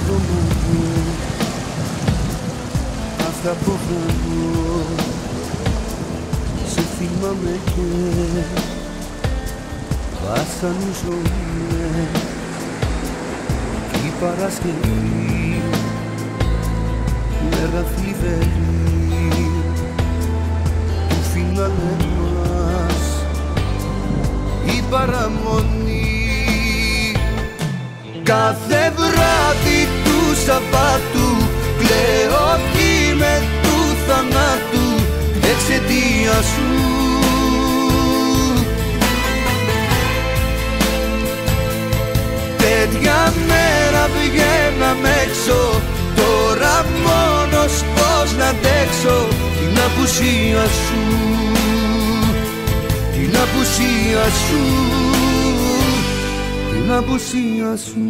δρόμο μου, αυτά που βρω, σε θυμάμαι και βασανίζομαι. Κι η Παρασκευή, μέρα θλιβερή, του φινάλε μας η παραμονή. Κάθε βράδυ του Σαββάτου κλαίω με του θανάτου εξαιτίας σου. Τέτοια μέρα βγαίναμε έξω, τώρα μόνος πώς να αντέξω την απουσία σου, την απουσία σου, την απουσία σου.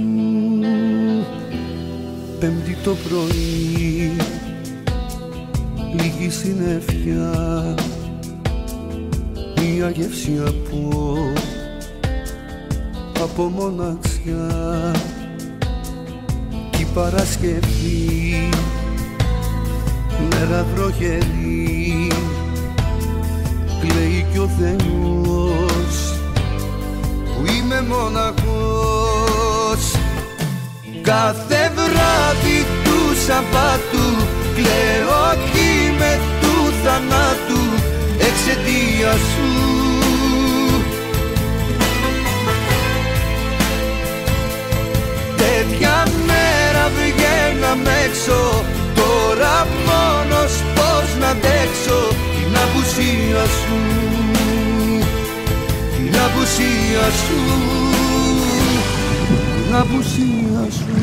Πέμπτη το πρωί, λίγη συννεφιά, μια γεύση από μοναξιά. Κι η Παρασκευή, μέρα βροχερή, κλαίει κι ο Θεός που είμαι μοναχός. Κάθε βράδυ του Σαββάτου κλαίω κι με του θανάτου εξαιτίας σου. Τέτοια μέρα βγαίναμε έξω, τώρα μόνος πώς να αντέξω την απουσία σου, την απουσία σου, την απουσία σου.